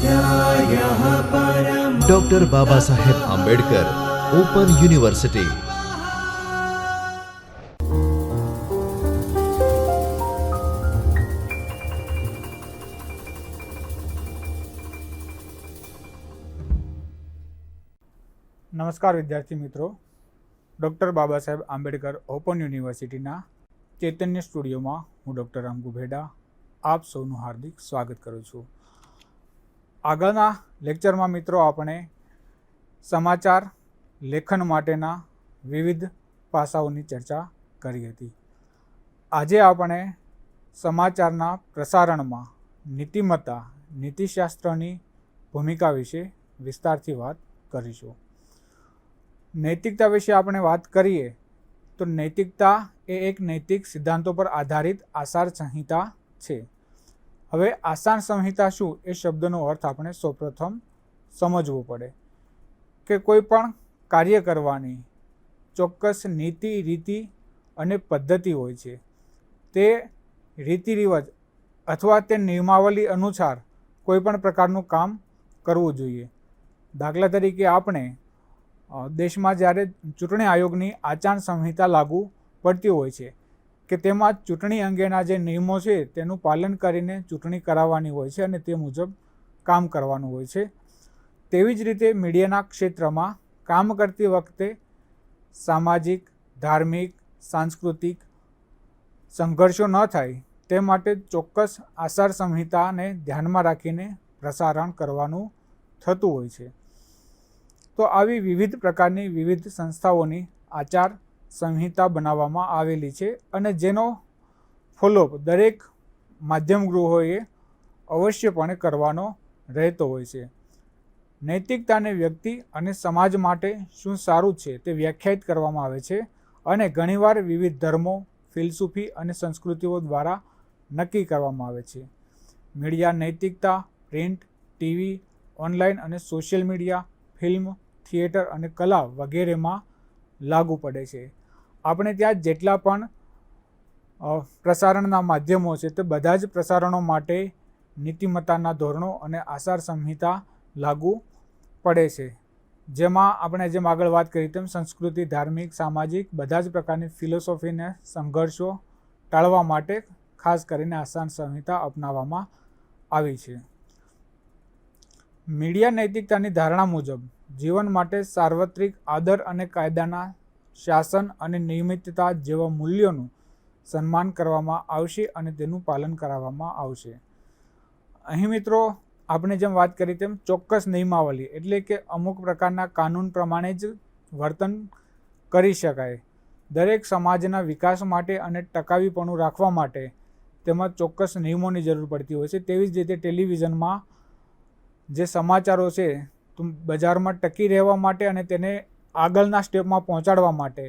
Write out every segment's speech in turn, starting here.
स्वाध्यायः परमः। Doctor Baba Saheb Ambedkar open university. નમસ્કાર વિદ્યાર્થી મિત્રો, ડૉક્ટર બાબા સાહેબ આંબેડકર ઓપન યુનિવર્સિટીના ચૈતન્ય સ્ટુડિયોમાં હું ડૉક્ટર અંકુ ભેડા આપ સૌનું હાર્દિક સ્વાગત કરું છું. આગળના લેક્ચરમાં મિત્રો આપણે સમાચાર લેખન માટેના વિવિધ પાસાઓની ચર્ચા કરી હતી. આજે આપણે સમાચારના પ્રસારણમાં નીતિમત્તા નીતિશાસ્ત્રની ભૂમિકા વિશે વિસ્તારથી વાત કરીશું. નૈતિકતા વિશે આપણે વાત કરીએ તો નૈતિકતા એ એક નૈતિક સિદ્ધાંતો પર આધારિત આચાર સંહિતા છે. હવે આચાર સંહિતા શું એ શબ્દનો અર્થ આપણે સૌપ્રથમ સમજવો પડે કે કોઈ પણ કાર્ય કરવાની ચોક્કસ નીતિ રીતિ અને પદ્ધતિ હોય છે. તે રીતિ રિવાજ અથવા તે નિયમાવલી અનુસાર કોઈ પણ પ્રકારનું કામ કરવું જોઈએ. દાખલા તરીકે આપણે દેશમાં જ્યારે ચૂંટણી આયોગની આચાર સંહિતા લાગુ પડતી હોય છે કે તેમાં ચૂંટણી અંગેના જે નિયમો છે તેનું પાલન કરીને ચૂંટણી કરાવવાની હોય છે અને તે મુજબ કામ કરવાનું હોય છે. તેવી જ રીતે મીડિયાના ક્ષેત્રમાં કામ કરતી વખતે સામાજિક, ધાર્મિક, સાંસ્કૃતિક સંઘર્ષો ન થાય તે માટે ચોક્કસ આચાર સંહિતાને ધ્યાનમાં રાખીને પ્રસારણ કરવાનું થતું હોય છે. તો આવી વિવિધ પ્રકારની વિવિધ સંસ્થાઓની આચાર સંહિતા બનાવવામાં આવેલી છે અને જેનો ફોલોઅપ દરેક માધ્યમ ગૃહોએ અવશ્યપણે કરવાનો રહેતો હોય છે. નૈતિકતાને વ્યક્તિ અને સમાજ માટે શું સારું છે તે વ્યાખ્યાયિત કરવામાં આવે છે અને ઘણીવાર વિવિધ ધર્મો, ફિલસૂફી અને સંસ્કૃતિઓ દ્વારા નક્કી કરવામાં આવે છે. મીડિયા નૈતિકતા પ્રિન્ટ, ટીવી, ઓનલાઈન અને સોશિયલ મીડિયા, ફિલ્મ, થિયેટર અને કલા વગેરેમાં લાગુ પડે છે. આપણે ત્યાં જેટલા પણ પ્રસારણના માધ્યમો છે તે બધા જ પ્રસારણો માટે નીતિમત્તાના ધોરણો અને આચાર સંહિતા લાગુ પડે છે. જેમાં આપણે જેમ આગળ વાત કરી તેમ સંસ્કૃતિ, ધાર્મિક, સામાજિક બધા જ પ્રકારની ફિલોસોફીને સંઘર્ષો ટાળવા માટે ખાસ કરીને આચાર સંહિતા અપનાવવામાં આવી છે. મીડિયા નૈતિકતાની ધારણા મુજબ જીવન માટે સાર્વત્રિક આદર અને કાયદાના શાસન અને નિયમિતતા જેવા મૂલ્યોનું સન્માન કરવામાં આવશે અને તેનું પાલન કરાવવામાં આવશે. અહીં મિત્રો આપણે જેમ વાત કરી તેમ ચોક્કસ નિયમાવલી એટલે કે અમુક પ્રકારના કાનૂન પ્રમાણે જ વર્તન કરી શકાય. દરેક સમાજના વિકાસ માટે અને ટકાવીપણું રાખવા માટે તેમાં ચોક્કસ નિયમોની જરૂર પડતી હોય છે. તેવી જ રીતે ટેલિવિઝનમાં જે સમાચારો છે બજારમાં ટકી રહેવા માટે અને તેને આગળના સ્ટેપમાં પહોંચાડવા માટે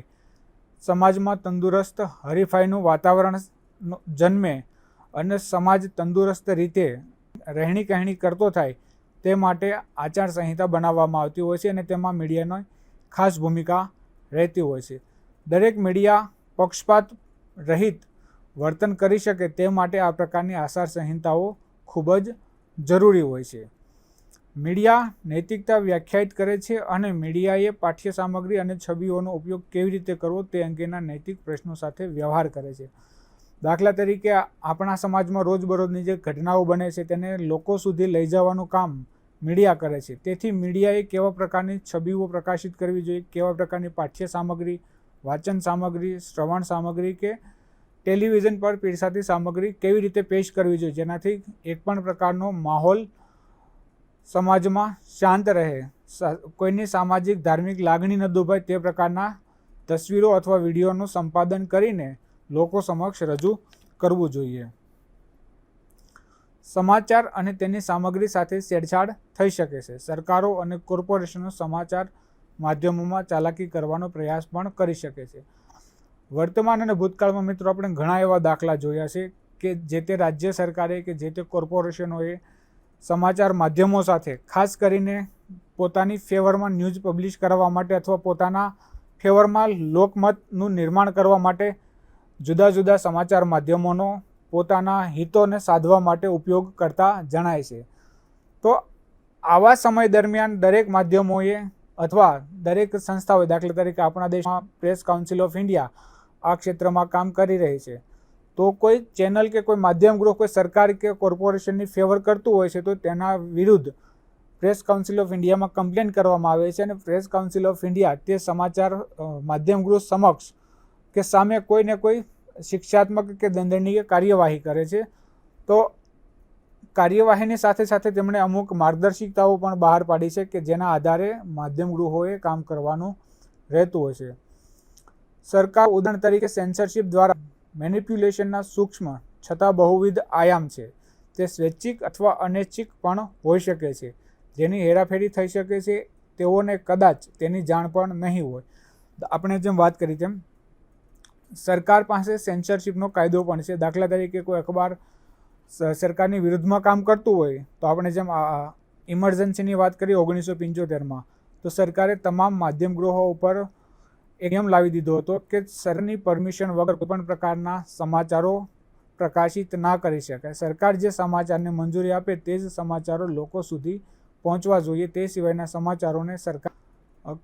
સમાજમાં તંદુરસ્ત હરીફાઈનું વાતાવરણ જન્મે અને સમાજ તંદુરસ્ત રીતે રહેણી કહેણી કરતો થાય તે માટે આચાર સંહિતા બનાવવામાં આવતી હોય છે અને તેમાં મીડિયાની ખાસ ભૂમિકા રહેતી હોય છે. દરેક મીડિયા પક્ષપાત રહિત વર્તન કરી શકે તે માટે આ પ્રકારની આચાર સંહિતાઓ ખૂબ જ જરૂરી હોય છે. મીડિયા નૈતિકતા વ્યાખ્યાયિત કરે છે અને મીડિયાએ પાઠ્ય સામગ્રી અને છબીઓનો ઉપયોગ કેવી રીતે કરવો તે અંગેના નૈતિક પ્રશ્નો સાથે વ્યવહાર કરે છે. દાખલા તરીકે આપણા સમાજમાં રોજબરોજની જે ઘટનાઓ બને છે તેને લોકો સુધી લઈ જવાનું કામ મીડિયા કરે છે. તેથી મીડિયાએ કેવા પ્રકારની છબીઓ પ્રકાશિત કરવી જોઈએ, કેવા પ્રકારની પાઠ્ય સામગ્રી, વાંચન સામગ્રી, શ્રવણ સામગ્રી કે ટેલિવિઝન પર પીરસાતી સામગ્રી કેવી રીતે પેશ કરવી જોઈએ જેનાથી એક પણ પ્રકારનો માહોલ સમાજમાં શાંત રહે, કોઈની સામાજિક ધાર્મિક લાગણી ન દુભાય તે પ્રકારના તસવીરો અથવા વિડીયોનું સંપાદન કરીને લોકો સમક્ષ રજૂ કરવું જોઈએ. સમાચાર અને તેની સામગ્રી સાથે છેડછાડ થઈ શકે છે. સરકારો અને કોર્પોરેશનો સમાચાર માધ્યમોમાં ચાલાકી કરવાનો પ્રયાસ પણ કરી શકે છે. વર્તમાન અને ભૂતકાળમાં મિત્રો આપણે ઘણા એવા દાખલા જોયા છે કે જે તે રાજ્ય સરકારે કે જે તે કોર્પોરેશનોએ સમાચાર માધ્યમો સાથે ખાસ કરીને પોતાની ફેવરમાં ન્યૂઝ પબ્લિશ કરવા માટે અથવા પોતાના ફેવરમાં લોકમતનું નિર્માણ કરવા માટે જુદા જુદા સમાચાર માધ્યમોનો પોતાના હિતોને સાધવા માટે ઉપયોગ કરતા જણાય છે. તો આવા સમય દરમિયાન દરેક માધ્યમોએ અથવા દરેક સંસ્થાઓએ, દાખલા તરીકે આપણા દેશમાં પ્રેસ કાઉન્સિલ ઓફ ઇન્ડિયા આ ક્ષેત્રમાં કામ કરી રહી છે, તો કોઈ ચેનલ કે કોઈ માધ્યમ ગૃહ કોઈ સરકાર કે કોર્પોરેશનની ફેવર કરતું હોય છે તો તેના વિરુદ્ધ પ્રેસ કાઉન્સિલ ઓફ ઇન્ડિયામાં કમ્પ્લેન કરવામાં આવે છે અને પ્રેસ કાઉન્સિલ ઓફ ઇન્ડિયા તે સમાચાર માધ્યમ ગૃહ સમક્ષ કે સામે કોઈને કોઈ શિક્ષાત્મક કે દંડનીય કાર્યવાહી કરે છે. તો કાર્યવાહીની સાથે સાથે તેમણે અમુક માર્ગદર્શિકાઓ પણ બહાર પાડી છે કે જેના આધારે માધ્યમ ગૃહોએ કામ કરવાનું રહેતું હોય છે. સરકાર ઉદાહરણ તરીકે સેન્સરશિપ દ્વારા મેનિપ્યુલેશનના સૂક્ષ્મ છતાં બહુવિધ આયામ છે. તે સ્વૈચ્છિક અથવા અનૈચ્છિક પણ હોઈ શકે છે, જેની હેરાફેરી થઈ શકે છે. તેઓને કદાચ તેની જાણ પણ નહીં હોય. આપણે જેમ વાત કરી તેમ સરકાર પાસે સેન્સરશિપનો કાયદો પણ છે. દાખલા તરીકે કોઈ અખબાર સરકારની વિરુદ્ધમાં કામ કરતું હોય તો આપણે જેમ ઇમરજન્સીની વાત કરી 1975માં, તો સરકારે તમામ માધ્યમ ગૃહો ઉપર એક નિયમ લાવી દીધો હતો કે સરકારની પરમિશન વગર કોઈપણ પ્રકારના સમાચારો પ્રકાશિત ના કરી શકાય. સરકાર જે સમાચારને મંજૂરી આપે તે જ સમાચારો લોકો સુધી પહોંચવા જોઈએ. તે સિવાયના સમાચારોને સરકાર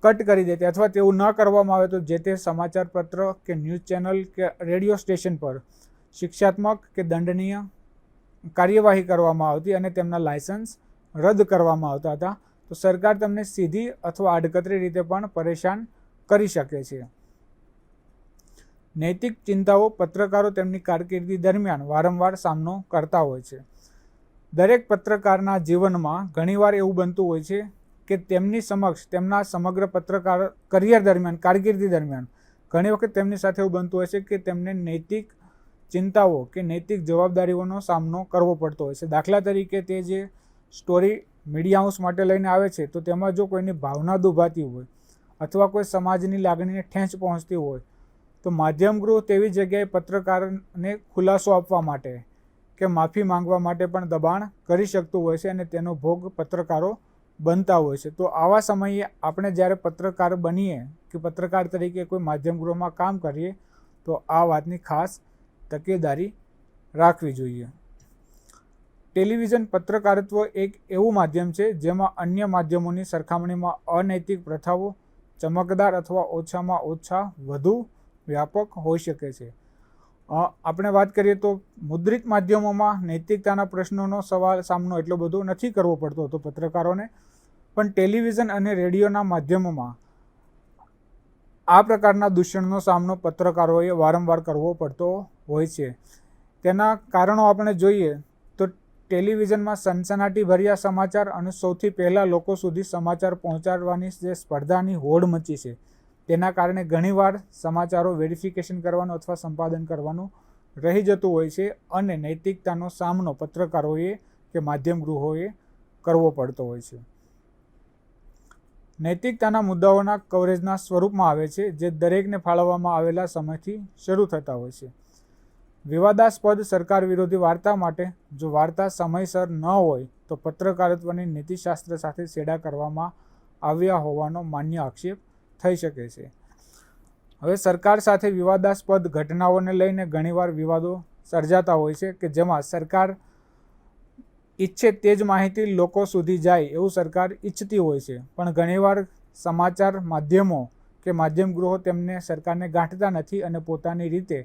કટ કરી દેતી અથવા તેવું ન કરવામાં આવે તો જે તે સમાચાર પત્ર કે ન્યૂઝ ચેનલ કે રેડિયો સ્ટેશન પર શિક્ષાત્મક કે દંડનીય કાર્યવાહી કરવામાં આવતી અને તેમના લાયસન્સ રદ કરવામાં આવતા હતા. તો સરકાર તમને સીધી અથવા આડકતરી રીતે પણ પરેશાન કરી શકે છે. નૈતિક ચિંતાઓ પત્રકારો તેમની કારકિર્દી દરમિયાન વારંવાર સામનો કરતા હોય છે. દરેક પત્રકારના જીવનમાં ઘણીવાર એવું બનતું હોય છે કે તેમની સમક્ષ તેમના સમગ્ર પત્રકાર કરિયર દરમિયાન, કારકિર્દી દરમિયાન ઘણી વખત તેમની સાથે એવું બનતું હોય છે કે તેમને નૈતિક ચિંતાઓ કે નૈતિક જવાબદારીઓનો સામનો કરવો પડતો હોય છે. દાખલા તરીકે તે જે સ્ટોરી મીડિયા હાઉસ માટે લઈને આવે છે તો તેમાં જો કોઈની ભાવના દુભાતી હોય અથવા કોઈ સમાજની લાગણીને ઠેંચ પહોંચતી હોય તો માધ્યમ ગૃહ તેવી જગ્યાએ પત્રકારને ખુલાસો આપવા માટે કે માફી માંગવા માટે પણ દબાણ કરી શકતું હોય છે અને તેનો ભોગ પત્રકારો બનતા હોય છે. તો આવા સમયે આપણે જ્યારે પત્રકાર બનીએ કે પત્રકાર તરીકે કોઈ માધ્યમ ગૃહમાં કામ કરીએ તો આ વાતની ખાસ તકેદારી રાખવી જોઈએ. ટેલિવિઝન પત્રકારત્વ એક એવું માધ્યમ છે જેમાં અન્ય માધ્યમોની સરખામણીમાં અનૈતિક પ્રથાઓ ચમકદાર અથવા ઓછામાં ઓછા વધુ વ્યાપક હોઈ શકે છે. આપણે વાત કરીએ તો મુદ્રિત માધ્યમોમાં નૈતિકતાના પ્રશ્નોનો સામનો એટલો બધો નથી કરવો પડતો હતો પત્રકારોને, પણ ટેલિવિઝન અને રેડિયોના માધ્યમોમાં આ પ્રકારના દૂષણનો સામનો પત્રકારોએ વારંવાર કરવો પડતો હોય છે. તેના કારણો આપણે જોઈએ તો ટેલિવિઝનમાં સનસનાટીભર્યા સમાચાર અને સૌથી પહેલાં લોકો સુધી સમાચાર પહોંચાડવાની જે સ્પર્ધાની હોડ મચી છે તેના કારણે ઘણીવાર સમાચારો વેરિફિકેશન કરવાનું અથવા સંપાદન કરવાનું રહી જતું હોય છે અને નૈતિકતાનો સામનો પત્રકારોએ કે માધ્યમ ગૃહોએ કરવો પડતો હોય છે. નૈતિકતાના મુદ્દાઓના કવરેજના સ્વરૂપમાં આવે છે જે દરેકને ફાળવવામાં આવેલા સમયથી શરૂ થતા હોય છે. વિવાદાસ્પદ સરકાર વિરોધી વાર્તા માટે જો વાર્તા સમયસર ન હોય તો પત્રકારત્વની નીતિશાસ્ત્ર સાથે છેડા કરવામાં આવ્યા હોવાનો માન્ય આક્ષેપ થઈ શકે છે. હવે સરકાર સાથે વિવાદાસ્પદ ઘટનાઓને લઈને ઘણીવાર વિવાદો સર્જાતા હોય છે કે જેમાં સરકાર ઈચ્છે તે જ માહિતી લોકો સુધી જાય એવું સરકાર ઈચ્છતી હોય છે, પણ ઘણીવાર સમાચાર માધ્યમો કે માધ્યમ ગૃહો તેમને સરકારને ગાંઠતા નથી અને પોતાની રીતે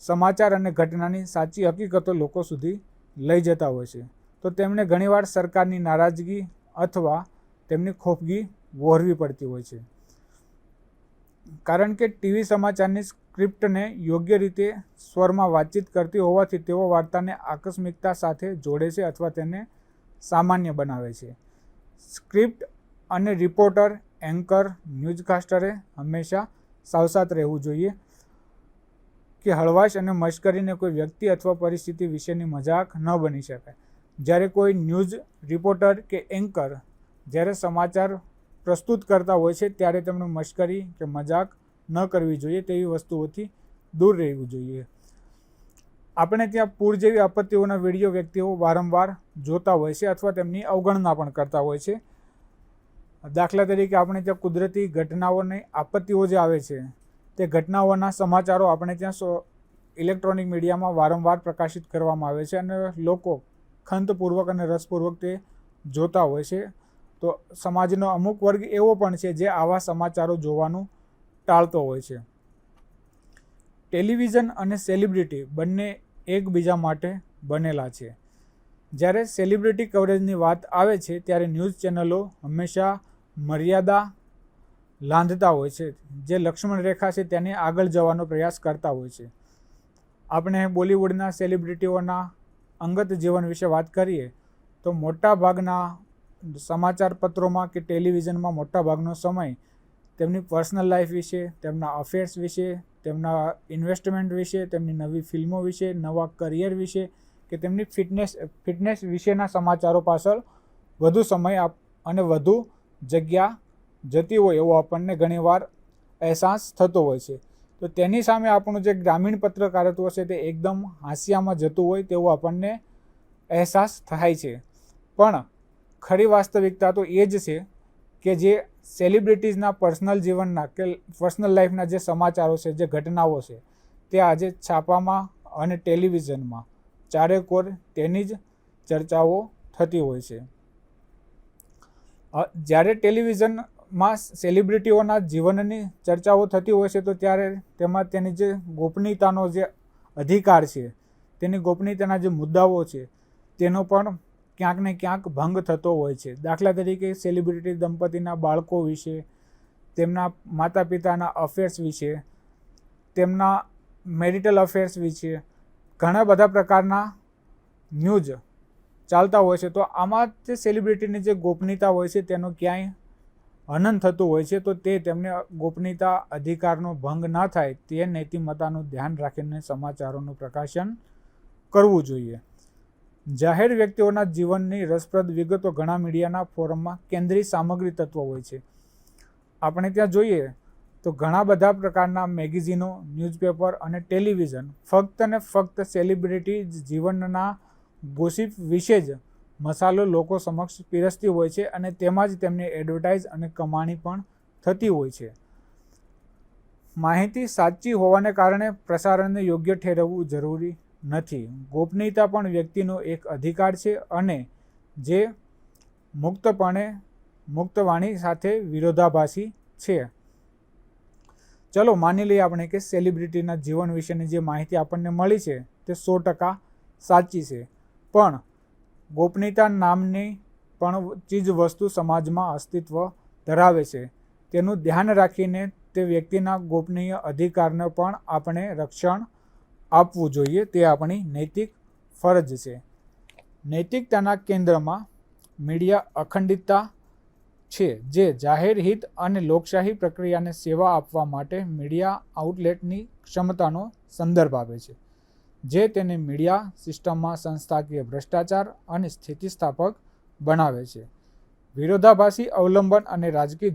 સમાચાર અને ઘટનાની સાચી હકીકતો લોકો સુધી લઈ જતા હોય છે. તો તેમને ઘણીવાર સરકારની નારાજગી અથવા તેમની ખોફગી વહોરવી પડતી હોય છે, કારણ કે ટીવી સમાચારની સ્ક્રિપ્ટને યોગ્ય રીતે સ્વરમાં વાતચીત કરતી હોવાથી તેઓ વાર્તાને આકસ્મિકતા સાથે જોડે છે અથવા તેને સામાન્ય બનાવે છે. સ્ક્રિપ્ટ અને રિપોર્ટર, એન્કર, ન્યૂઝકાસ્ટરે હંમેશા સાવધાન રહેવું જોઈએ કે હળવાશ અને મશ્કરીને કોઈ વ્યક્તિ અથવા પરિસ્થિતિ વિશેની મજાક ન બની શકાય. જ્યારે કોઈ ન્યૂઝ રિપોર્ટર કે એન્કર જ્યારે સમાચાર પ્રસ્તુત કરતા હોય છે ત્યારે તેમણે મશ્કરી કે મજાક ન કરવી જોઈએ, તેવી વસ્તુઓથી દૂર રહેવું જોઈએ. આપણે ત્યાં પૂર જેવી આપત્તિઓના વિડીયો વ્યક્તિઓ વારંવાર જોતા હોય છે અથવા તેમની અવગણના પણ કરતા હોય છે. દાખલા તરીકે આપણે ત્યાં કુદરતી ઘટનાઓની આપત્તિઓ જે આવે છે તે ઘટનાઓના સમાચારો આપણે ત્યાં ઇલેક્ટ્રોનિક મીડિયામાં વારંવાર પ્રકાશિત કરવામાં આવે છે અને લોકો ખંતપૂર્વક અને રસપૂર્વક તે જોતા હોય છે, તો સમાજનો અમુક વર્ગ એવો પણ છે જે આવા સમાચારો જોવાનું ટાળતો હોય છે. ટેલિવિઝન અને સેલિબ્રિટી બંને એકબીજા માટે બનેલા છે. જ્યારે સેલિબ્રિટી કવરેજની વાત આવે છે ત્યારે ન્યૂઝ ચેનલો હંમેશા મર્યાદા લાંઘતા હોય છે. જે લક્ષ્મણ રેખા છે તેને આગળ જવાનો પ્રયાસ કરતા હોય છે. આપણે બોલિવૂડના સેલિબ્રિટીઓના અંગત જીવન વિશે વાત કરીએ તો મોટા ભાગના સમાચાર પત્રોમાં કે ટેલિવિઝનમાં મોટા ભાગનો સમય તેમની પર્સનલ લાઈફ વિશે, તેમના અફેર્સ વિશે, તેમના ઇન્વેસ્ટમેન્ટ વિશે, તેમની નવી ફિલ્મો વિશે, નવા કરિયર વિશે કે તેમની ફિટનેસ વિશેના સમાચારો પાછળ વધુ સમય અને વધુ જગ્યા જતી હોય એવો આપણને ઘણીવાર અહેસાસ થતો હોય છે. તો તેની સામે આપણું જે ગ્રામીણ પત્રકારત્વ છે તે એકદમ હાંસિયામાં જતું હોય તેવો આપણને અહેસાસ થાય છે. પણ ખરી વાસ્તવિકતા તો એ જ છે કે જે સેલિબ્રિટીઝના પર્સનલ જીવનના કે પર્સનલ લાઈફના જે સમાચારો છે, જે ઘટનાઓ છે, તે આજે છાપામાં અને ટેલિવિઝનમાં ચારેકોર તેની જ ચર્ચાઓ થતી હોય છે. જ્યારે ટેલિવિઝનમાં સેલિબ્રિટીઓના જીવનની ચર્ચાઓ થતી હોય છે તો ત્યારે તેમાં તેની જે ગોપનીયતાનો જે અધિકાર છે, તેની ગોપનીયતાના જે મુદ્દાઓ છે તેનો પણ ક્યાંક ને ક્યાંક ભંગ થતો હોય છે. દાખલા તરીકે સેલિબ્રિટી દંપતીના બાળકો વિશે, તેમના માતા પિતાના અફેર્સ વિશે, તેમના મેરિટલ અફેર્સ વિશે ઘણા બધા પ્રકારના ન્યૂઝ ચાલતા હોય છે. તો આમાં જે સેલિબ્રિટીની જે ગોપનીયતા હોય છે તેનો ક્યાંય હનન થતું હોય છે, તો તે તેમને ગોપનીયતા અધિકારનો ભંગ ના થાય તે નૈતિકતાનું ધ્યાન રાખીને સમાચારોનું પ્રકાશન કરવું જોઈએ. જાહેર વ્યક્તિઓના જીવનની રસપ્રદ વિગતો ઘણા મીડિયાના ફોરમમાં કેન્દ્રીય સામગ્રી તત્વો હોય છે. આપણે ત્યાં જોઈએ તો ઘણા બધા પ્રકારના મેગેઝિનો, ન્યૂઝપેપર અને ટેલિવિઝન ફક્ત ને ફક્ત સેલિબ્રિટી જીવનના ગોસિપ વિશે જ મસાલો લોકો સમક્ષ પીરસતી હોય છે અને તેમાં જ તેમની એડવર્ટાઇઝ અને કમાણી પણ થતી હોય છે. માહિતી સાચી હોવાને કારણે પ્રસારણને યોગ્ય ઠેરવવું જરૂરી નથી. ગોપનીયતા પણ વ્યક્તિનો એક અધિકાર છે અને જે મુક્તવાણી સાથે વિરોધાભાસી છે. ચલો માની લઈએ આપણે કે સેલિબ્રિટીના જીવન વિશેની જે માહિતી આપણને મળી છે તે 100% સાચી છે, પણ ગોપનીયતા નામની પણ ચીજ વસ્તુ સમાજમાં અસ્તિત્વ ધરાવે છે. તેનું ધ્યાન રાખીને તે વ્યક્તિના ગોપનીય અધિકારને પણ આપણે રક્ષણ આપવું જોઈએ. તે આપણી નૈતિક ફરજ છે. નૈતિકતાના કેન્દ્રમાં મીડિયા અખંડિતતા છે, જે જાહેર હિત અને લોકશાહી પ્રક્રિયાને સેવા આપવા માટે મીડિયા આઉટલેટની ક્ષમતાનો સંદર્ભ આપે છે, જે તેને મીડિયા સિસ્ટમમાં સંસ્થાકીય ભ્રષ્ટાચાર અને સ્થિતિસ્થાપક બનાવે છે. વિરોધાભાસી અવલંબન અને રાજકીય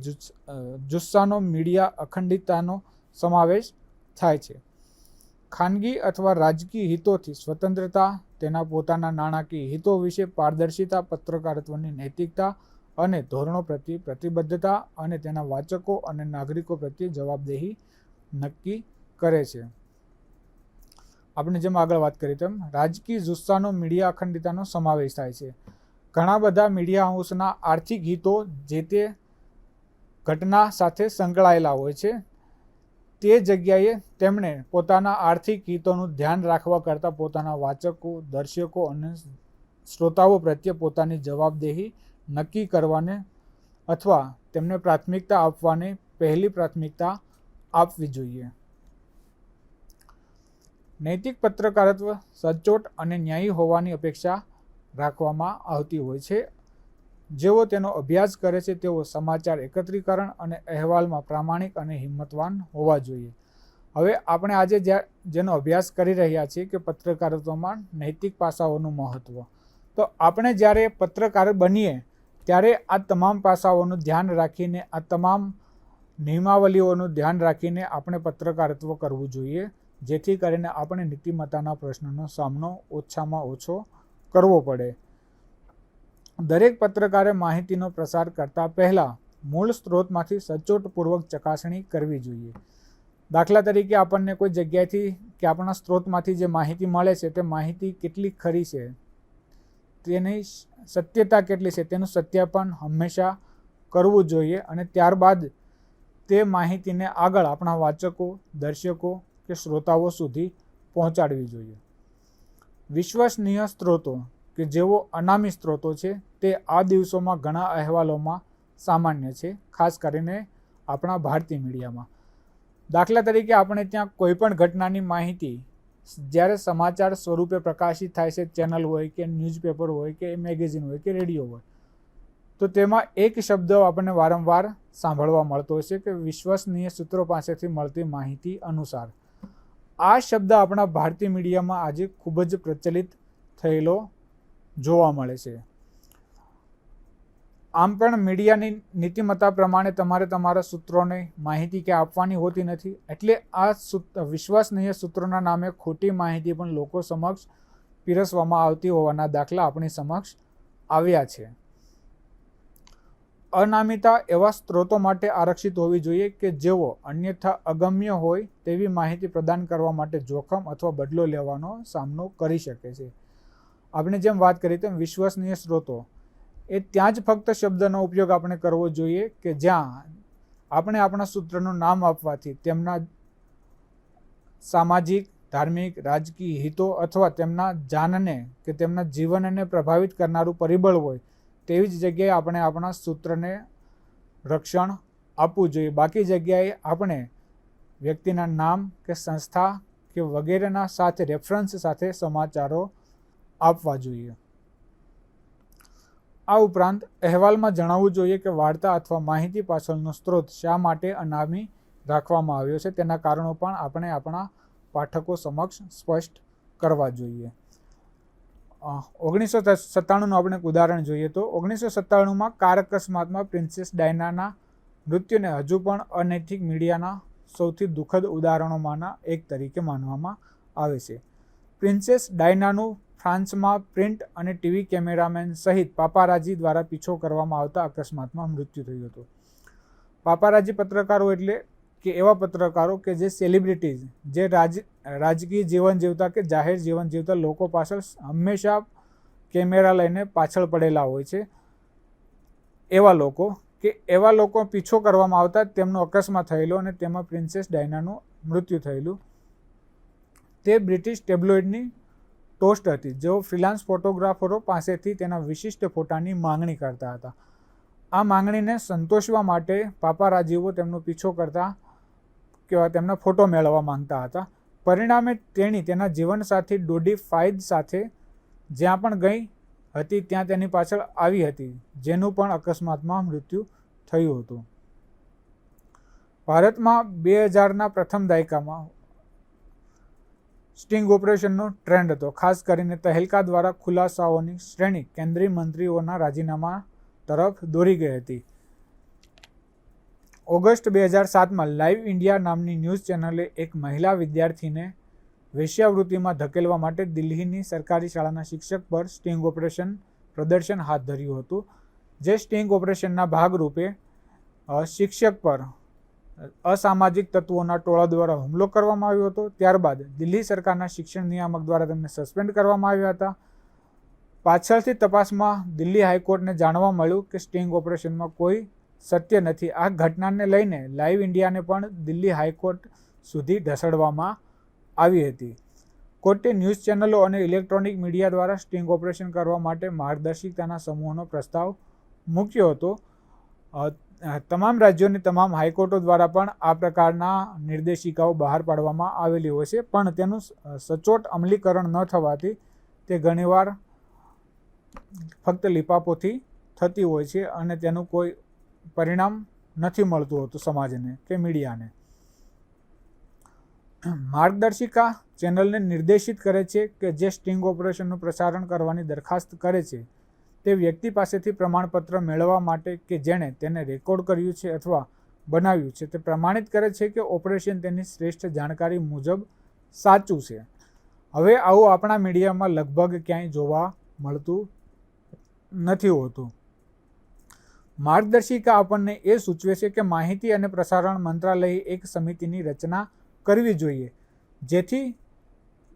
જુસ્સાનો મીડિયા અખંડિતતાનો સમાવેશ થાય છે. ખાનગી અથવા રાજકીય હિતોથી સ્વતંત્રતા, તેના પોતાના નાણાકીય હિતો વિશે પારદર્શિતા, પત્રકારત્વની નૈતિકતા અને ધોરણો પ્રત્યે પ્રતિબદ્ધતા અને તેના વાચકો અને નાગરિકો પ્રત્યે જવાબદેહી નક્કી કરે છે. આપણે જેમ આગળ વાત કરી તેમ રાજકીય જુસ્સાનો મીડિયા અખંડિતતાનો સમાવેશ થાય છે. ઘણા બધા મીડિયા હાઉસના આર્થિક હિતો જે તે ઘટના સાથે સંકળાયેલા હોય છે. તે જગ્યાએ તેમણે પોતાના આર્થિક હિતોનું ધ્યાન રાખવા કરતાં પોતાના વાચકો, દર્શકો અને શ્રોતાઓ પ્રત્યે પોતાની જવાબદેહી નક્કી કરવાને અથવા તેમને પ્રાથમિકતા આપવાને પહેલી પ્રાથમિકતા આપવી જોઈએ. નૈતિક પત્રકારત્વ સચોટ અને ન્યાયી હોવાની અપેક્ષા રાખવામાં આવતી હોય છે. જેઓ તેનો અભ્યાસ કરે છે તેઓ સમાચાર એકત્રીકરણ અને અહેવાલમાં પ્રામાણિક અને હિંમતવાન હોવા જોઈએ. હવે આપણે આજે જેનો અભ્યાસ કરી રહ્યા છીએ કે પત્રકારત્વમાં નૈતિક પાસાઓનું મહત્ત્વ, તો આપણે જ્યારે પત્રકાર બનીએ ત્યારે આ તમામ પાસાઓનું ધ્યાન રાખીને, આ તમામ નિયમાવલીઓનું ધ્યાન રાખીને આપણે પત્રકારત્વ કરવું જોઈએ, જેથી કરીને આપણે નીતિમત્તાના પ્રશ્નનો સામનો ઓછામાં ઓછો કરવો પડે. દરેક પત્રકારે માહિતીનો પ્રસાર કરતા પહેલાં મૂળ સ્ત્રોતમાંથી સચોટપૂર્વક ચકાસણી કરવી જોઈએ. દાખલા તરીકે આપણને કોઈ જગ્યાએથી કે આપણા સ્ત્રોતમાંથી જે માહિતી મળે છે તે માહિતી કેટલી ખરી છે તેની સત્યતા કેટલી છે તેનું સત્યાપન હંમેશા કરવું જોઈએ અને ત્યારબાદ તે માહિતીને આગળ આપણા વાચકો, દર્શકો કે શ્રોતાઓ સુધી પહોંચાડવી જોઈએ. વિશ્વસનીય સ્ત્રોતો કે જેઓ અનામી સ્ત્રોતો છે તે આ દિવસોમાં ઘણા અહેવાલોમાં સામાન્ય છે, ખાસ કરીને આપણા ભારતીય મીડિયામાં. દાખલા તરીકે આપણે ત્યાં કોઈ પણ ઘટનાની માહિતી જ્યારે સમાચાર સ્વરૂપે પ્રકાશિત થાય છે, ચેનલ હોય કે ન્યૂઝપેપર હોય કે મેગેઝિન હોય કે રેડિયો હોય, તો તેમાં એક શબ્દ આપણને વારંવાર સાંભળવા મળતો હોય છે કે વિશ્વસનીય સૂત્રો પાસેથી મળતી માહિતી અનુસાર. આ શબ્દ આપણા ભારતીય મીડિયામાં આજે ખૂબ જ પ્રચલિત થયેલો જોવા મળે છે. આમ પણ મીડિયાની નીતિમત્તા પ્રમાણે તમારે તમારા સૂત્રોને માહિતી ક્યાં આપવાની હોતી નથી, એટલે આ વિશ્વસનીય સૂત્રોના નામે ખોટી માહિતી પણ લોકો સમક્ષ પીરસવામાં આવતી હોવાના દાખલા આપણી સમક્ષ આવ્યા છે. અનામિતા એવા સ્ત્રોતો માટે આરક્ષિત હોવી જોઈએ કે જેઓ અન્યથા અગમ્ય હોય તેવી માહિતી પ્રદાન કરવા માટે જોખમ અથવા બદલો લેવાનો સામનો કરી શકે છે. આપણે જેમ વાત કરી તેમ વિશ્વસનીય સ્ત્રોતો એ ત્યાં જ ફક્ત શબ્દનો ઉપયોગ આપણે કરવો જોઈએ કે જ્યાં આપણે આપણા સૂત્રનું નામ આપવાથી તેમના સામાજિક, ધાર્મિક, રાજકીય હિતો અથવા તેમના જાનને કે તેમના જીવનને પ્રભાવિત કરનારું પરિબળ હોય તેવી જ જગ્યાએ આપણે આપણા સૂત્રને રક્ષણ આપવું જોઈએ. બાકી જગ્યાએ આપણે વ્યક્તિના નામ કે સંસ્થા કે વગેરેના સાથે રેફરન્સ સાથે સમાચારો આપવા જોઈએ. આ ઉપરાંત અહેવાલમાં જણાવવું જોઈએ કે વાર્તા અથવા માહિતી પાછળનો સ્ત્રોત શા માટે અનામી રાખવામાં આવ્યો છે તેના કારણો પણ આપણે આપણા પાઠકો સમક્ષ સ્પષ્ટ કરવા જોઈએ. 1997નું આપણે એક ઉદાહરણ જોઈએ તો 1997માં કાર અકસ્માતમાં પ્રિન્સેસ ડાયનાના મૃત્યુને હજુ પણ અનૈતિક મીડિયાના સૌથી દુઃખદ ઉદાહરણોમાંના એક તરીકે માનવામાં આવે છે. પ્રિન્સેસ ડાયનાનું ફ્રાન્સમાં પ્રિન્ટ અને ટીવી કેમેરામેન સહિત પાપારાજી દ્વારા પીછો કરવામાં આવતા અકસ્માતમાં મૃત્યુ થયું હતું. પાપારાજી પત્રકારો એટલે કે એવા પત્રકારો કે જે સેલિબ્રિટીઝ, જે રાજકીય જીવન જીવતા કે જાહેર જીવન જીવતા લોકો પાછળ હંમેશા કેમેરા લઈને પાછળ પડેલા હોય છે. એવા લોકો પીછો કરવામાં આવતા તેમનો અકસ્માત થયેલો અને તેમાં પ્રિન્સેસ ડાયનાનું મૃત્યુ થયેલું. તે બ્રિટિશ ટેબ્લોઇડની ટોસ્ટ હતી, જેઓ ફ્રીલાન્સ ફોટોગ્રાફરો પાસેથી તેના વિશિષ્ટ ફોટાની માંગણી કરતા હતા. આ માંગણીને સંતોષવા માટે પાપારાજીઓ તેમનો પીછો કરતા કે તેમના ફોટો મેળવવા માંગતા હતા. પરિણામે તેણી તેના જીવનસાથી ડોડી ફાયદ સાથે જ્યાં પણ ગઈ હતી ત્યાં તેની પાછળ આવી હતી, જેનું પણ અકસ્માતમાં મૃત્યુ થયું હતું. ભારતમાં 2000ના પ્રથમ દાયકામાં સ્ટિંગ ઓપરેશનનો ટ્રેન્ડ હતો. ખાસ કરીને તહેલકા દ્વારા ખુલાસાઓની શ્રેણી કેન્દ્રીય મંત્રીઓના રાજીનામા તરફ દોરી ગઈ હતી. ઓગસ્ટ 2007માં લાઈવ ઇન્ડિયા નામની ન્યૂઝ ચેનલે એક મહિલા વિદ્યાર્થીને વેશ્યાવૃત્તિમાં ધકેલવા માટે દિલ્હીની સરકારી શાળાના શિક્ષક પર સ્ટિંગ ઓપરેશન પ્રદર્શન હાથ ધર્યું હતું. જે સ્ટિંગ ઓપરેશનના ભાગરૂપે શિક્ષક પર અસામાજિક તત્વોના ટોળા દ્વારા હુમલો કરવામાં આવ્યો હતો. ત્યારબાદ દિલ્હી સરકારના શિક્ષણ નિયામક દ્વારા તેમને સસ્પેન્ડ કરવામાં આવ્યા હતા. પાછળથી તપાસમાં દિલ્હી હાઈકોર્ટને જાણવા મળ્યું કે સ્ટિંગ ઓપરેશનમાં કોઈ સત્ય નથી. આ ઘટનાને લઈને લાઈવ ઇન્ડિયાને પણ દિલ્હી હાઈકોર્ટ સુધી ઢસડવામાં આવી હતી. કોર્ટે ન્યૂઝ ચેનલો અને ઇલેક્ટ્રોનિક મીડિયા દ્વારા સ્ટિંગ ઓપરેશન કરવા માટે માર્ગદર્શિકાના સમૂહનો પ્રસ્તાવ મૂક્યો હતો. તમામ રાજ્યોની તમામ હાઈકોર્ટો દ્વારા પણ આ પ્રકારના નિર્દેશિકાઓ બહાર પાડવામાં આવેલી હોય છે, પણ તેનું સચોટ અમલીકરણ ન થવાથી તે ઘણીવાર ફક્ત લીપાપોથી થતી હોય છે અને તેનું કોઈ પરિણામ નથી મળતું હોતું સમાજને કે મીડિયાને. માર્ગદર્શિકા ચેનલને નિર્દેશિત કરે છે કે જે સ્ટિંગ ઓપરેશનનું પ્રસારણ કરવાની દરખાસ્ત કરે છે તે વ્યક્તિ પાસેથી પ્રમાણપત્ર મેળવવા માટે કે જેણે તેને રેકોર્ડ કર્યું છે અથવા બનાવ્યું છે તે પ્રમાણિત કરે છે કે ઓપરેશન તેની શ્રેષ્ઠ જાણકારી મુજબ સાચું છે. હવે આવું આપણા મીડિયામાં લગભગ ક્યાંય જોવા મળતું નથી હોતું. માર્ગદર્શિકા આપણને એ સૂચવે છે કે માહિતી અને પ્રસારણ મંત્રાલયે એક સમિતિની રચના કરવી જોઈએ જેથી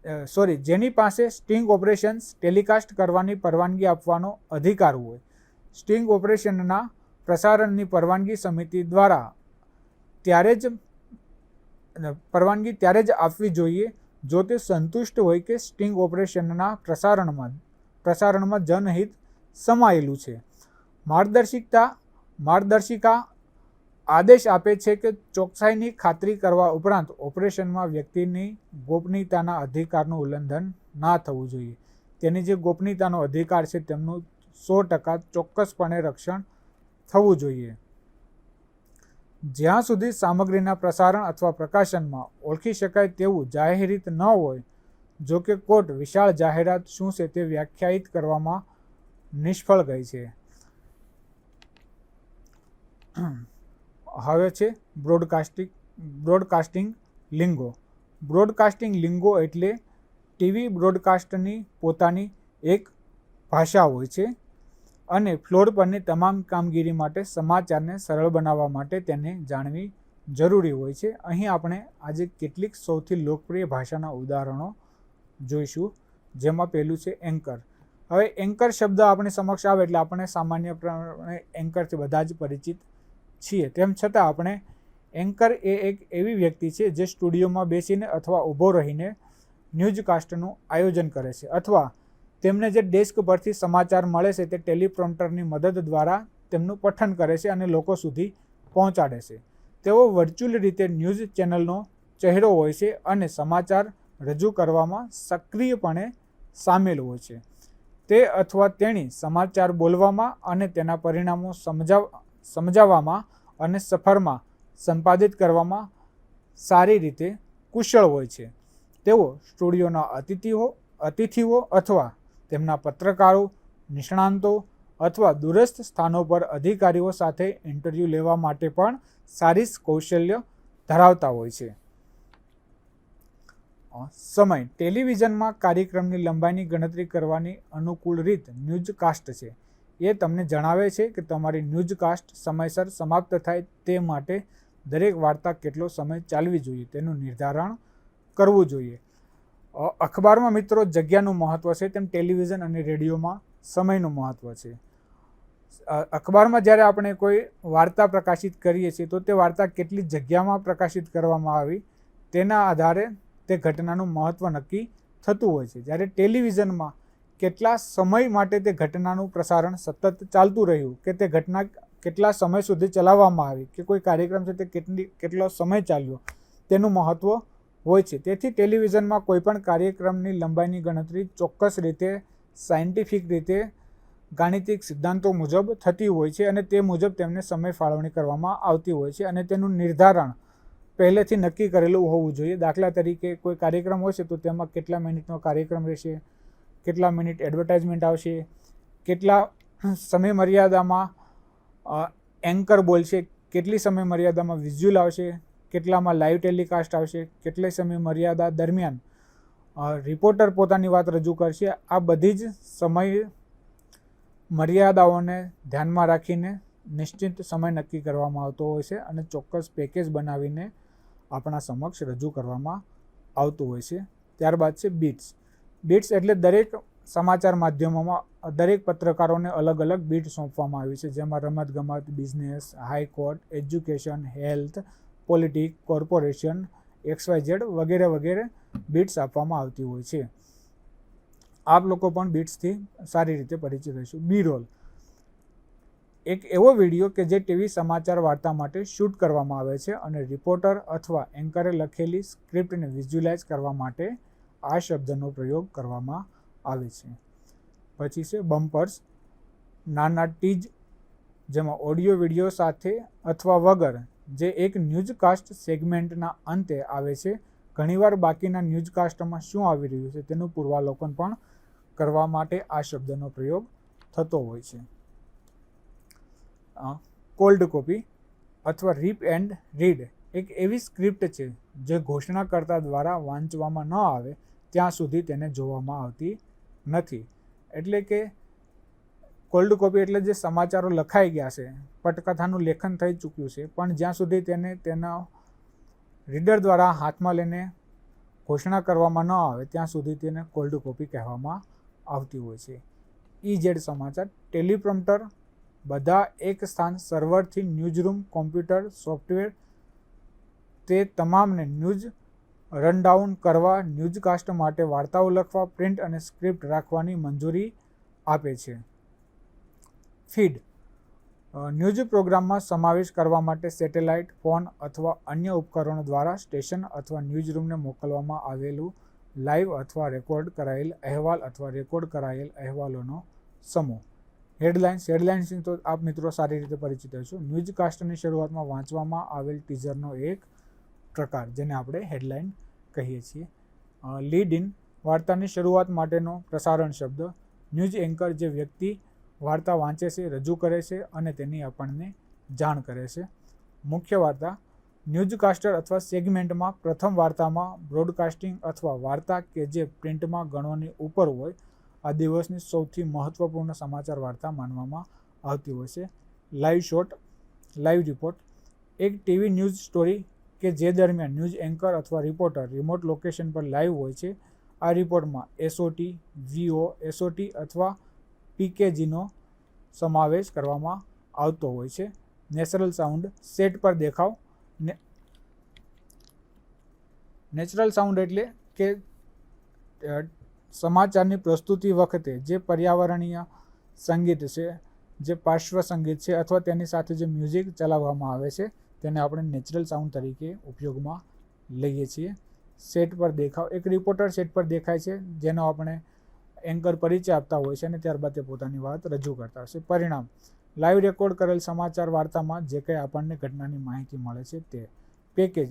જેની પાસે સ્ટિંગ ઓપરેશન્સ ટેલિકાસ્ટ કરવાની પરવાનગી આપવાનો અધિકાર હોય. સ્ટિંગ ઓપરેશનના પ્રસારણની પરવાનગી સમિતિ દ્વારા પરવાનગી ત્યારે જ આપવી જોઈએ જો તે સંતુષ્ટ હોય કે સ્ટિંગ ઓપરેશનના પ્રસારણમાં જનહિત સમાયેલું છે. માર્ગદર્શિકા આદેશ આપે છે કે ચોકસાઈની ખાતરી કરવા ઉપરાંત ઓપરેશનમાં વ્યક્તિની ગોપનીયતાના અધિકારનું ઉલ્લંઘન ના થવું જોઈએ. તેની જે ગોપનીયતાનો અધિકાર છે તેમનું 100% ચોક્કસપણે રક્ષણ થવું જોઈએ. જ્યાં સુધી સામગ્રીના પ્રસારણ અથવા પ્રકાશનમાં ઓળખી શકાય તેવું જાહેરાત ન હોય, જો કે કોર્ટ વિશાળ જાહેરાત શું છે તે વ્યાખ્યાયિત કરવામાં નિષ્ફળ ગઈ છે. હવે છે બ્રોડકાસ્ટિંગ લિંગો. બ્રોડકાસ્ટિંગ લિંગો એટલે ટીવી બ્રોડકાસ્ટની પોતાની એક ભાષા હોય છે અને ફ્લોર પરની તમામ કામગીરી માટે સમાચારને સરળ બનાવવા માટે તેને જાણવી જરૂરી હોય છે. અહીં આપણે આજે કેટલીક સૌથી લોકપ્રિય ભાષાના ઉદાહરણો જોઈશું, જેમાં પહેલું છે એન્કર. હવે એન્કર શબ્દ આપણી સમક્ષ આવે એટલે આપણે સામાન્યપણે એન્કરથી બધા જ પરિચિત છીએ. તેમ છતાં આપણે એન્કર એ એક એવી વ્યક્તિ છે જે સ્ટુડિયોમાં બેસીને અથવા ઊભો રહીને ન્યૂઝકાસ્ટનું આયોજન કરે છે, અથવા તેમને જે ડેસ્ક પરથી સમાચાર મળે છે તે ટેલિપ્રોમ્પ્ટરની મદદ દ્વારા તેમનું પઠન કરે છે અને લોકો સુધી પહોંચાડે છે. તેઓ વર્ચ્યુઅલ રીતે ન્યૂઝ ચેનલનો ચહેરો હોય છે અને સમાચાર રજૂ કરવામાં સક્રિયપણે સામેલ હોય છે. તે અથવા તેણી સમાચાર બોલવામાં અને તેના પરિણામો સમજાવવામાં અને સફરમાં સંપાદિત કરવામાં સારી રીતે કુશળ હોય છે. તેઓ સ્ટુડિયોના અતિથિઓ અથવા તેમના પત્રકારો, નિષ્ણાંતો અથવા દૂરસ્થ સ્થાનો પર અધિકારીઓ સાથે ઇન્ટરવ્યૂ લેવા માટે પણ સારી કૌશલ્ય ધરાવતા હોય છે. સમય. ટેલિવિઝનમાં કાર્યક્રમની લંબાઈની ગણતરી કરવાની અનુકૂળ રીત ન્યૂઝકાસ્ટ છે. એ તમને જણાવે છે કે તમારી ન્યૂઝકાસ્ટ સમયસર સમાપ્ત થાય તે માટે દરેક વાર્તા કેટલો સમય ચાલવી જોઈએ તેનું નિર્ધારણ કરવું જોઈએ. અખબારમાં મિત્રો જગ્યાનું મહત્ત્વ છે, તેમ ટેલિવિઝન અને રેડિયોમાં સમયનું મહત્ત્વ છે. અખબારમાં જ્યારે આપણે કોઈ વાર્તા પ્રકાશિત કરીએ છીએ તો તે વાર્તા કેટલી જગ્યામાં પ્રકાશિત કરવામાં આવી તેના આધારે તે ઘટનાનું મહત્ત્વ નક્કી થતું હોય છે. જ્યારે ટેલિવિઝનમાં કેટલા સમય માટે તે ઘટનાનું પ્રસારણ સતત ચાલતું રહ્યું, કે તે ઘટના કેટલા સમય સુધી ચલાવવામાં આવી, કે કોઈ કાર્યક્રમ છે તે કેટલો સમય ચાલ્યો, તેનું મહત્ત્વ હોય છે. તેથી ટેલિવિઝનમાં કોઈપણ કાર્યક્રમની લંબાઈની ગણતરી ચોક્કસ રીતે સાયન્ટિફિક રીતે ગાણિતિક સિદ્ધાંતો મુજબ થતી હોય છે અને તે મુજબ તેમને સમય ફાળવણી કરવામાં આવતી હોય છે અને તેનું નિર્ધારણ પહેલેથી નક્કી કરેલું હોવું જોઈએ. દાખલા તરીકે કોઈ કાર્યક્રમ હોય છે તો તેમાં કેટલા મિનિટનો કાર્યક્રમ રહેશે, કેટલા મિનિટ એડવર્ટાઇઝમેન્ટ આવશે, કેટલા સમય મર્યાદામાં એન્કર બોલશે, કેટલી સમય મર્યાદામાં વિઝ્યુઅલ આવશે, કેટલામાં લાઈવ ટેલિકાસ્ટ આવશે, કેટલી સમય મર્યાદા દરમિયાન રિપોર્ટર પોતાની વાત રજૂ કરશે. આ બધી જ સમય મર્યાદાઓને ધ્યાનમાં રાખીને નિશ્ચિત સમય નક્કી કરવામાં આવતો હોય છે અને ચોક્કસ પેકેજ બનાવીને આપણા સમક્ષ રજૂ કરવામાં આવતું હોય છે. ત્યારબાદ છે બીટ્સ. બીટ્સ એટલે દરેક સમાચાર માધ્યમોમાં દરેક પત્રકારોને અલગ અલગ બીટ સોંપવામાં આવી છે, જેમાં રમતગમત, business, high court, education, health, politic, corporation, XYZ વગેરે વગેરે બીટ્સ આપવામાં આવતી હોય છે. આપ લોકો પણ બીટ્સથી સારી રીતે પરિચિત રહીશું. બી રોલ એક એવો વિડીયો કે જે ટીવી સમાચાર વાર્તા માટે શૂટ કરવામાં આવે છે અને રિપોર્ટર અથવા એન્કરે લખેલી સ્ક્રિપ્ટને વિઝ્યુઅલાઇઝ કરવા માટે આ શબ્દનો પ્રયોગ કરવામાં આવે છે. પછી છે બમ્પર્સ, નાના ટીજ જેમાં ઓડિયો વિડીયો સાથે અથવા વગર, જે એક ન્યૂઝકાસ્ટ સેગમેન્ટના અંતે આવે છે. ઘણીવાર બાકીના ન્યૂઝકાસ્ટમાં શું આવી રહ્યું છે તેનું પૂર્વાવલોકન પણ કરવા માટે આ શબ્દનો પ્રયોગ થતો હોય છે. કોલ્ડ કોપી અથવા રીપ એન્ડ રીડ એક એવી સ્ક્રિપ્ટ છે જે ઘોષણાકર્તા દ્વારા વાંચવામાં ન આવે ત્યાં સુધી તેને જોવામાં આવતી નથી. એટલે કે કોલ્ડ કોપી એટલે જે સમાચારો લખાઈ ગયા છે, પટકથાનું લેખન થઈ ચૂક્યું છે, પણ જ્યાં સુધી તેને તેના રીડર દ્વારા હાથમાં લઈને ઘોષણા કરવામાં ન આવે ત્યાં સુધી તેને કોલ્ડ કોપી કહેવામાં આવતી હોય છે. EZ સમાચાર ટેલિપ્રોમ્પ્ટર બધા એક સ્થાન સર્વરથી ન્યૂઝરૂમ કોમ્પ્યુટર સોફ્ટવેર તે તમામને ન્યૂઝ રનડાઉન કરવા, ન્યૂઝકાસ્ટ માટે વાર્તાઓ લખવા, પ્રિન્ટ અને સ્ક્રિપ્ટ રાખવાની મંજૂરી આપે છે. ફીડ ન્યૂઝ પ્રોગ્રામમાં સમાવેશ કરવા માટે સેટેલાઇટ, ફોન અથવા અન્ય ઉપકરણો દ્વારા સ્ટેશન અથવા ન્યૂઝરૂમને મોકલવામાં આવેલું લાઈવ અથવા રેકોર્ડ કરાયેલ અહેવાલ અથવા રેકોર્ડ કરાયેલ અહેવાલોનો સમૂહ. હેડલાઇન્સથી તો આપ મિત્રો સારી રીતે પરિચિત હશો. ન્યૂઝકાસ્ટની શરૂઆતમાં વાંચવામાં આવેલ ટીઝરનો એક પ્રકાર જેને આપણે હેડલાઇન કહીએ છીએ. લીડ ઇન વાર્તાની શરૂઆત માટેનો પ્રસારણ શબ્દ. ન્યૂઝ એન્કર જે વ્યક્તિ વાર્તા વાંચે છે, રજૂ કરે છે અને તેની આપણને જાણ કરે છે. મુખ્ય વાર્તા ન્યૂઝકાસ્ટર અથવા સેગમેન્ટમાં પ્રથમ વાર્તામાં બ્રોડકાસ્ટિંગ અથવા વાર્તા કે જે પ્રિન્ટમાં ગણવાની ઉપર હોય આ દિવસની સૌથી મહત્વપૂર્ણ સમાચાર વાર્તા માનવામાં આવતી હોય છે. લાઈવ રિપોર્ટ એક ટીવી ન્યૂઝ સ્ટોરી કે જે દરમિયાન ન્યૂઝ એન્કર અથવા રિપોર્ટર રિમોટ લોકેશન પર લાઈવ હોય છે. આ રિપોર્ટમાં SOT, VO, SOT અથવા PKGનો સમાવેશ કરવામાં આવતો હોય છે. નેચરલ સાઉન્ડ સેટ પર દેખાવ. નેચરલ સાઉન્ડ એટલે કે સમાચારની પ્રસ્તુતિ વખતે જે પર્યાવરણીય સંગીત છે, જે પાર્શ્વ સંગીત છે અથવા તેની સાથે જે મ્યુઝિક ચલાવવામાં આવે છે તેને આપણે નેચરલ સાઉન્ડ તરીકે ઉપયોગમાં લઈએ છીએ. સેટ પર દેખાવ એક રિપોર્ટર સેટ પર દેખાય છે જેનો આપણે એન્કર પરિચય આપતા હોય છે અને ત્યારબાદ તે પોતાની વાત રજૂ કરતા હોય છે. પરિણામ લાઈવ રેકોર્ડ કરેલ સમાચાર વાર્તામાં જે કંઈ આપણને ઘટનાની માહિતી મળે છે તે. પેકેજ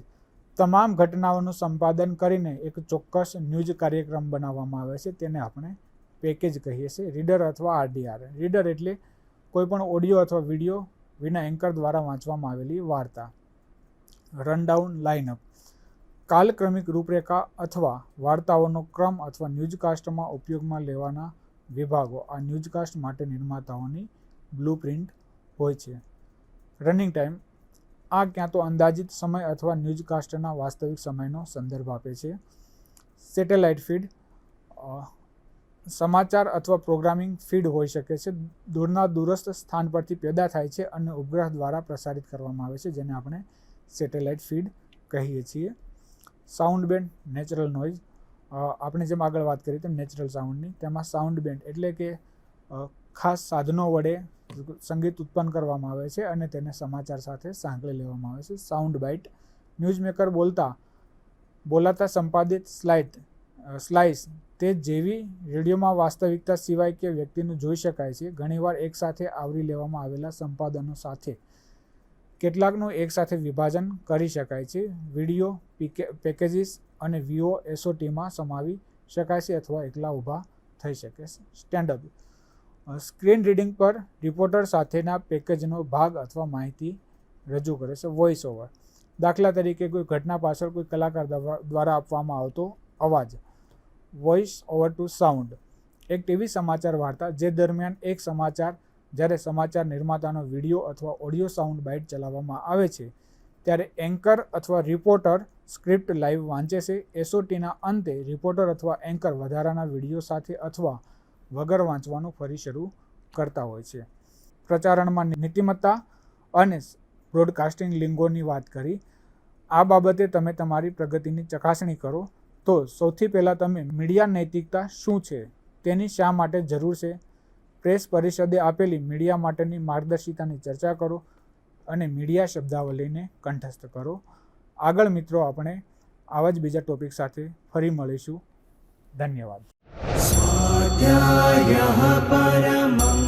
તમામ ઘટનાઓનું સંપાદન કરીને એક ચોક્કસ ન્યૂઝ કાર્યક્રમ બનાવવામાં આવે છે તેને આપણે પેકેજ કહીએ છીએ. રીડર અથવા RDR. રીડર એટલે કોઈપણ ઓડિયો અથવા વિડીયો વિના એન્કર દ્વારા વાંચવામાં આવેલી વાર્તા. રનડાઉન લાઇનઅપ કાલક્રમિક રૂપરેખા અથવા વાર્તાઓનો ક્રમ અથવા ન્યૂઝકાસ્ટમાં ઉપયોગમાં લેવાના વિભાગો. આ ન્યૂઝકાસ્ટ માટે નિર્માતાઓની બ્લુપ્રિન્ટ હોય છે. રનિંગ ટાઈમ આ ક્યાં તો અંદાજિત સમય અથવા ન્યૂઝકાસ્ટના વાસ્તવિક સમયનો સંદર્ભ આપે છે. સેટેલાઇટ ફીડ સમાચાર અથવા પ્રોગ્રામિંગ ફીડ હોઈ શકે છે. દૂરના દૂરસ્થ સ્થાન પરથી પેદા થાય છે અને ઉપગ્રહ દ્વારા પ્રસારિત કરવામાં આવે છે જેને આપણે સેટેલાઇટ ફીડ કહીએ છીએ. સાઉન્ડ બેન્ડ નેચરલ નોઇઝ આપણે જેમ આગળ વાત કરી તેમ નેચરલ સાઉન્ડની તેમાં સાઉન્ડ બેન્ડ એટલે કે ખાસ સાધનો વડે સંગીત ઉત્પન્ન કરવામાં આવે છે અને તેને સમાચાર સાથે સાંકળી લેવામાં આવે છે. સાઉન્ડ બાઇટ ન્યૂઝમેકર બોલાતા સંપાદિત સ્લાઇસ તે જેવી રેડિયોમાં વાસ્તવિકતા સિવાય કે વ્યક્તિનું જોઈ શકાય છે. ઘણીવાર એકસાથે આવરી લેવામાં આવેલા સંપાદનો સાથે કેટલાકનું એકસાથે વિભાજન કરી શકાય છે. વિડીયો પેકેજીસ અને VO SOTમાં સમાવી શકાય છે અથવા એકલા ઊભા થઈ શકે છે. સ્ટેન્ડઅપ સ્ક્રીન રીડિંગ પર રિપોર્ટર સાથેના પેકેજનો ભાગ અથવા માહિતી રજૂ કરે છે. વોઇસ ઓવર દાખલા તરીકે કોઈ ઘટના પાછળ કોઈ કલાકાર દ્વારા આપવામાં આવતો અવાજ. વોઇસ ઓવર ટુ સાઉન્ડ એક ટીવી સમાચાર વાર્તા જે દરમિયાન જ્યારે સમાચાર નિર્માતાનો વિડીયો અથવા ઓડિયો સાઉન્ડ બાઇટ ચલાવવામાં આવે છે ત્યારે એન્કર અથવા રિપોર્ટર સ્ક્રિપ્ટ લાઈવ વાંચે છે. SOTના અંતે રિપોર્ટર અથવા એન્કર વધારાના વિડીયો સાથે અથવા વગર વાંચવાનું ફરી શરૂ કરતા હોય છે. પ્રચારણમાં નીતિમત્તા અને બ્રોડકાસ્ટિંગ લિંગોની વાત કરી. આ બાબતે તમે તમારી પ્રગતિની ચકાસણી કરો તો સૌથી પહેલાં તમે મીડિયા નૈતિકતા શું છે તેની શા માટે જરૂર છે. પ્રેસ પરિષદે આપેલી મીડિયા માટેની માર્ગદર્શિકાની ચર્ચા કરો અને મીડિયા શબ્દાવલીને કંઠસ્થ કરો. આગળ મિત્રો આપણે આવા જ બીજા ટોપિક સાથે ફરી મળીશું. ધન્યવાદ. स्वाध्यायः परमं